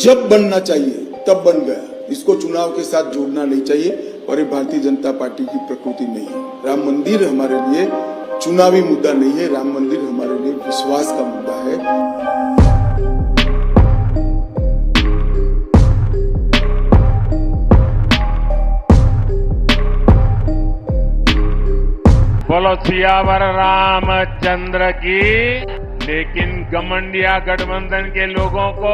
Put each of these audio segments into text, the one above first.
जब बनना चाहिए तब बन गया। इसको चुनाव के साथ जोड़ना नहीं चाहिए और ये भारतीय जनता पार्टी की प्रकृति नहीं है। राम मंदिर हमारे लिए चुनावी मुद्दा नहीं है, राम मंदिर हमारे लिए विश्वास का मुद्दा है। बोलो सियावर रामचंद्र की। लेकिन घमंडिया गठबंधन के लोगों को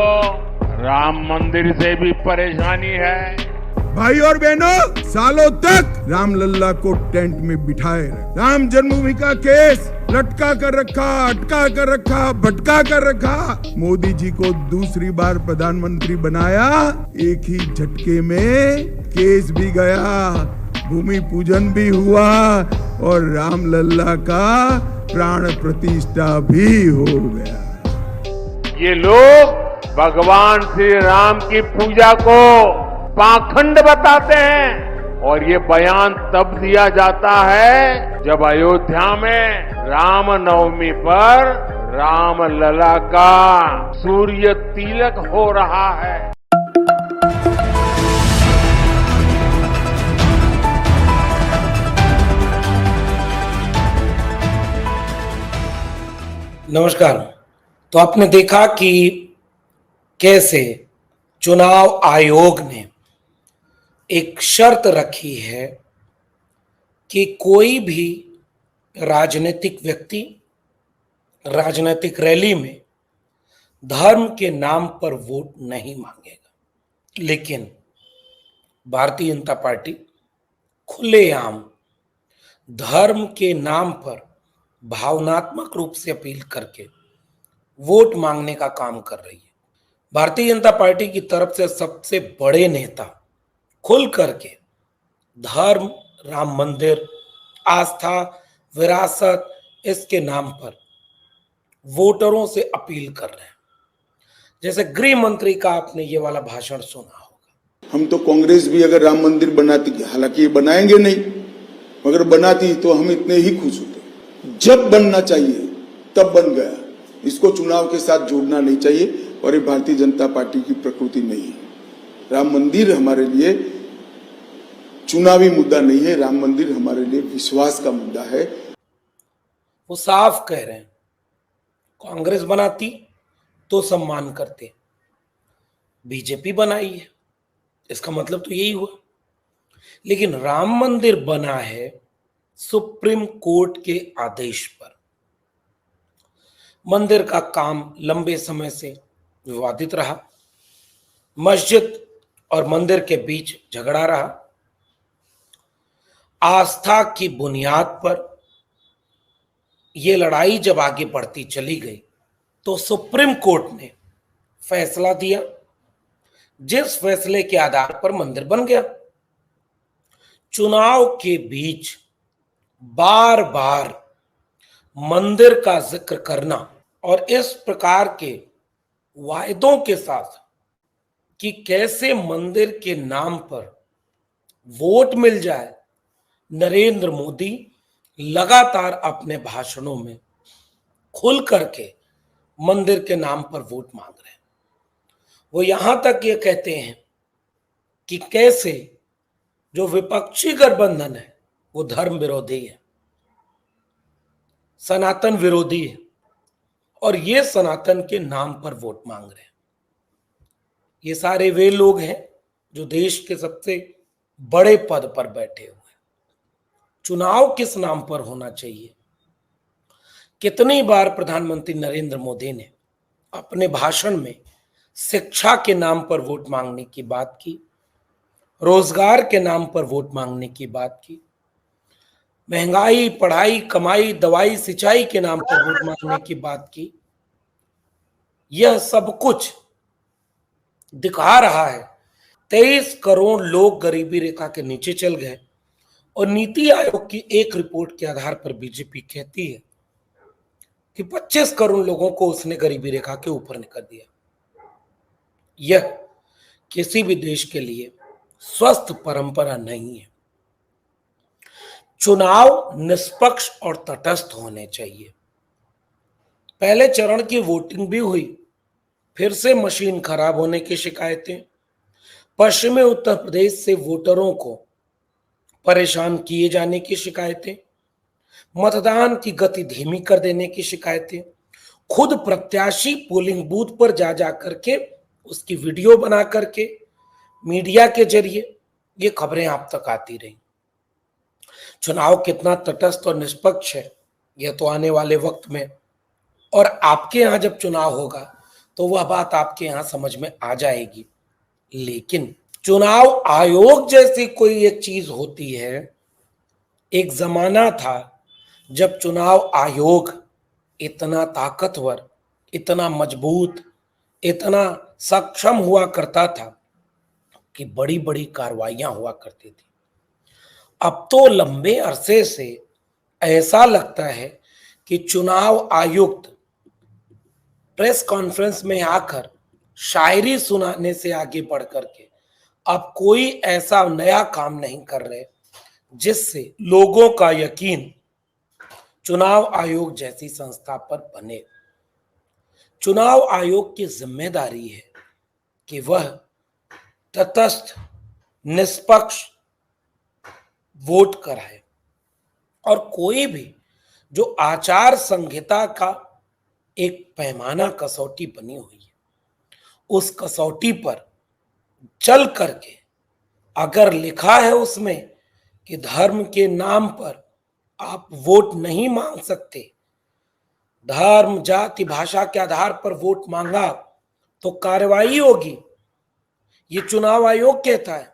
राम मंदिर से भी परेशानी है। भाई और बहनों, सालों तक रामलल्ला को टेंट में बिठाए रहे। राम जन्मभूमि का केस लटका कर रखा, अटका कर रखा, भटका कर रखा। मोदी जी को दूसरी बार प्रधानमंत्री बनाया, एक ही झटके में केस भी गया, भूमि पूजन भी हुआ और रामलल्ला का प्राण प्रतिष्ठा भी हो गया। ये लोग भगवान श्री राम की पूजा को पाखंड बताते हैं और ये बयान तब दिया जाता है जब अयोध्या में रामनवमी पर रामलला का सूर्य तिलक हो रहा है। नमस्कार। तो आपने देखा कि कैसे चुनाव आयोग ने एक शर्त रखी है कि कोई भी राजनीतिक व्यक्ति राजनीतिक रैली में धर्म के नाम पर वोट नहीं मांगेगा। लेकिन भारतीय जनता पार्टी खुलेआम धर्म के नाम पर भावनात्मक रूप से अपील करके वोट मांगने का काम कर रही है। भारतीय जनता पार्टी की तरफ से सबसे बड़े नेता खुल करके धर्म, राम मंदिर, आस्था, विरासत, इसके नाम पर वोटरों से अपील कर रहे हैं। जैसे गृह मंत्री का आपने ये वाला भाषण सुना होगा। हम तो कांग्रेस भी अगर राम मंदिर बनाती, हालांकि ये बनाएंगे नहीं, मगर बनाती तो हम इतने ही खुश होते। जब बनना चाहिए तब बन गया। इसको चुनाव के साथ जोड़ना नहीं चाहिए और ये भारतीय जनता पार्टी की प्रकृति नहीं है। राम मंदिर हमारे लिए चुनावी मुद्दा नहीं है, राम मंदिर हमारे लिए विश्वास का मुद्दा है। वो साफ कह रहे हैं, कांग्रेस बनाती तो सम्मान करते, बीजेपी बनाई है, इसका मतलब तो यही हुआ। लेकिन राम मंदिर बना है सुप्रीम कोर्ट के आदेश पर। मंदिर का काम लंबे समय से विवादित रहा, मस्जिद और मंदिर के बीच झगड़ा रहा। आस्था की बुनियाद पर यह लड़ाई जब आगे बढ़ती चली गई तो सुप्रीम कोर्ट ने फैसला दिया, जिस फैसले के आधार पर मंदिर बन गया। चुनाव के बीच बार बार मंदिर का जिक्र करना और इस प्रकार के वायदों के साथ कि कैसे मंदिर के नाम पर वोट मिल जाए, नरेंद्र मोदी लगातार अपने भाषणों में खुल करके मंदिर के नाम पर वोट मांग रहे हैं। वो यहां तक ये कहते हैं कि कैसे जो विपक्षी गठबंधन है वो धर्म विरोधी है, सनातन विरोधी है और ये सनातन के नाम पर वोट मांग रहे हैं। ये सारे वे लोग हैं जो देश के सबसे बड़े पद पर बैठे हुए हैं। चुनाव किस नाम पर होना चाहिए? कितनी बार प्रधानमंत्री नरेंद्र मोदी ने अपने भाषण में शिक्षा के नाम पर वोट मांगने की बात की, रोजगार के नाम पर वोट मांगने की बात की, महंगाई, पढ़ाई, कमाई, दवाई, सिंचाई के नाम पर वोट मांगने की बात की। यह सब कुछ दिखा रहा है 23 करोड़ लोग गरीबी रेखा के नीचे चल गए और नीति आयोग की एक रिपोर्ट के आधार पर बीजेपी कहती है कि 25 करोड़ लोगों को उसने गरीबी रेखा के ऊपर निकाल दिया। यह किसी भी देश के लिए स्वस्थ परंपरा नहीं है। चुनाव निष्पक्ष और तटस्थ होने चाहिए। पहले चरण की वोटिंग भी हुई फिर से मशीन खराब होने की शिकायतें, पश्चिमी उत्तर प्रदेश से वोटरों को परेशान किए जाने की शिकायतें, मतदान की गति धीमी कर देने की शिकायतें, खुद प्रत्याशी पोलिंग बूथ पर जा जा करके उसकी वीडियो बना करके मीडिया के जरिए ये खबरें आप तक आती रही। चुनाव कितना तटस्थ और निष्पक्ष है यह तो आने वाले वक्त में और आपके यहां जब चुनाव होगा तो वह बात आपके यहां समझ में आ जाएगी। लेकिन चुनाव आयोग जैसी कोई एक चीज होती है, एक जमाना था जब चुनाव आयोग इतना ताकतवर, इतना मजबूत, इतना सक्षम हुआ करता था कि बड़ी बड़ी कार्रवाइयां हुआ करती थी। अब तो लंबे अरसे से ऐसा लगता है कि चुनाव आयुक्त प्रेस कॉन्फ्रेंस में आकर शायरी सुनाने से आगे बढ़ करके अब कोई ऐसा नया काम नहीं कर रहे जिससे लोगों का यकीन चुनाव आयोग जैसी संस्था पर बने। चुनाव आयोग की जिम्मेदारी है कि वह तटस्थ, निष्पक्ष वोट कराए और कोई भी जो आचार संहिता का एक पैमाना कसौटी बनी हुई है उस कसौटी पर चल करके अगर लिखा है उसमें कि धर्म के नाम पर आप वोट नहीं मांग सकते, धर्म, जाति, भाषा के आधार पर वोट मांगा तो कार्रवाई होगी, ये चुनाव आयोग कहता है।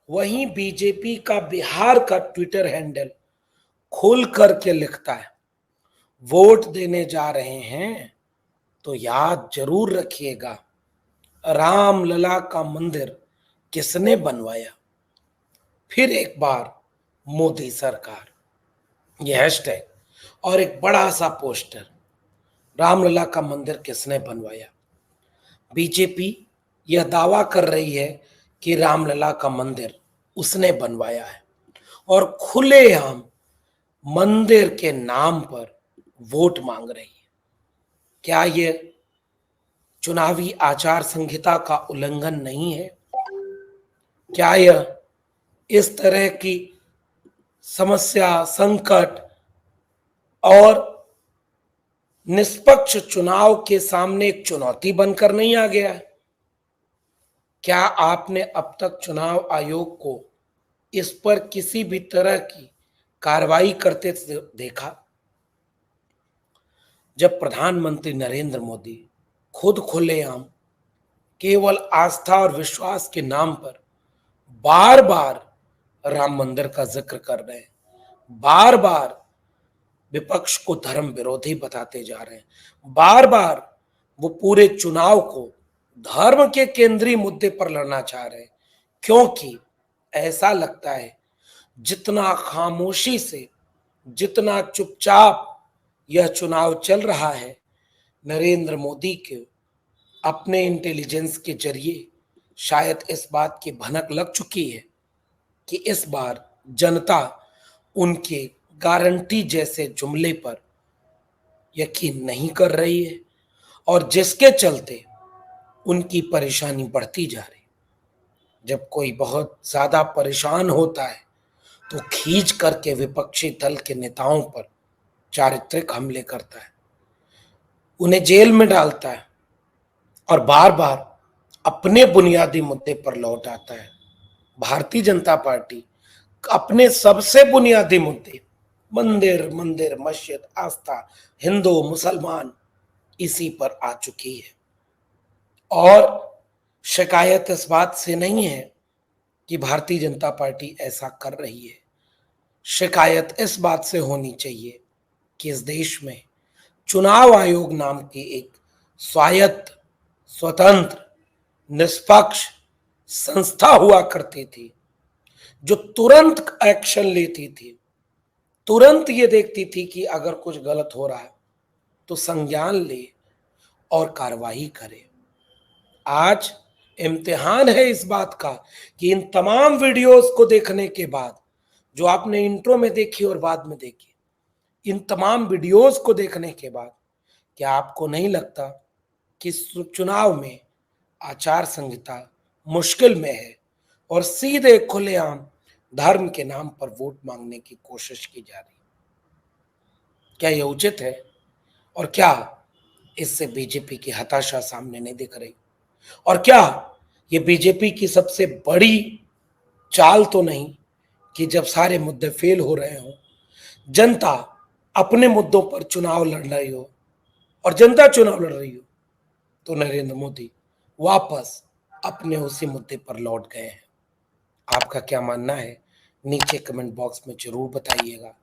वहीं बीजेपी का बिहार का ट्विटर हैंडल खोल करके लिखता है वोट देने जा रहे हैं तो याद जरूर रखिएगा रामलला का मंदिर किसने बनवाया। फिर एक बार मोदी सरकार, यह हैशटैग और एक बड़ा सा पोस्टर, रामलला का मंदिर किसने बनवाया। बीजेपी यह दावा कर रही है कि रामलला का मंदिर उसने बनवाया है और खुलेआम मंदिर के नाम पर वोट मांग रही है। क्या यह चुनावी आचार संहिता का उल्लंघन नहीं है? क्या यह इस तरह की समस्या, संकट और निष्पक्ष चुनाव के सामने एक चुनौती बनकर नहीं आ गया है? क्या आपने अब तक चुनाव आयोग को इस पर किसी भी तरह की कार्रवाई करते देखा? जब प्रधानमंत्री नरेंद्र मोदी खुद खुलेआम केवल आस्था और विश्वास के नाम पर बार बार राम मंदिर का जिक्र कर रहे हैं, बार बार विपक्ष को धर्म विरोधी बताते जा रहे हैं, बार बार वो पूरे चुनाव को धर्म के केंद्रीय मुद्दे पर लड़ना चाह रहे हैं, क्योंकि ऐसा लगता है जितना खामोशी से, जितना चुपचाप यह चुनाव चल रहा है, नरेंद्र मोदी के अपने इंटेलिजेंस के जरिए शायद इस बात की भनक लग चुकी है कि इस बार जनता उनके गारंटी जैसे जुमले पर यकीन नहीं कर रही है और जिसके चलते उनकी परेशानी बढ़ती जा रही। जब कोई बहुत ज्यादा परेशान होता है तो खींच करके विपक्षी दल के नेताओं पर चारित्रिक हमले करता है, उन्हें जेल में डालता है और बार बार अपने बुनियादी मुद्दे पर लौट आता है। भारतीय जनता पार्टी अपने सबसे बुनियादी मुद्दे मंदिर, मस्जिद, आस्था, हिंदू, मुसलमान, इसी पर आ चुकी है। और शिकायत इस बात से नहीं है कि भारतीय जनता पार्टी ऐसा कर रही है, शिकायत इस बात से होनी चाहिए कि इस देश में चुनाव आयोग नाम की एक स्वायत्त, स्वतंत्र, निष्पक्ष संस्था हुआ करती थी जो तुरंत एक्शन लेती थी, तुरंत ये देखती थी कि अगर कुछ गलत हो रहा है तो संज्ञान ले और कार्रवाई करे। आज इम्तिहान है इस बात का कि इन तमाम वीडियोस को देखने के बाद, जो आपने इंट्रो में देखी और बाद में देखी, इन तमाम वीडियोस को देखने के बाद क्या आपको नहीं लगता कि चुनाव में आचार संहिता मुश्किल में है और सीधे खुलेआम धर्म के नाम पर वोट मांगने की कोशिश की जा रही है। क्या यह उचित है? और क्या इससे बीजेपी की हताशा सामने नहीं दिख रही? और क्या ये बीजेपी की सबसे बड़ी चाल तो नहीं कि जब सारे मुद्दे फेल हो रहे हो, जनता अपने मुद्दों पर चुनाव लड़ रही हो और जनता चुनाव लड़ रही हो, तो नरेंद्र मोदी वापस अपने उसी मुद्दे पर लौट गए हैं। आपका क्या मानना है नीचे कमेंट बॉक्स में जरूर बताइएगा।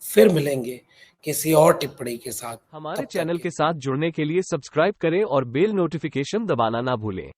फिर मिलेंगे किसी और टिप्पणी के साथ। हमारे चैनल के साथ जुड़ने के लिए सब्सक्राइब करें और बेल नोटिफिकेशन दबाना ना भूलें।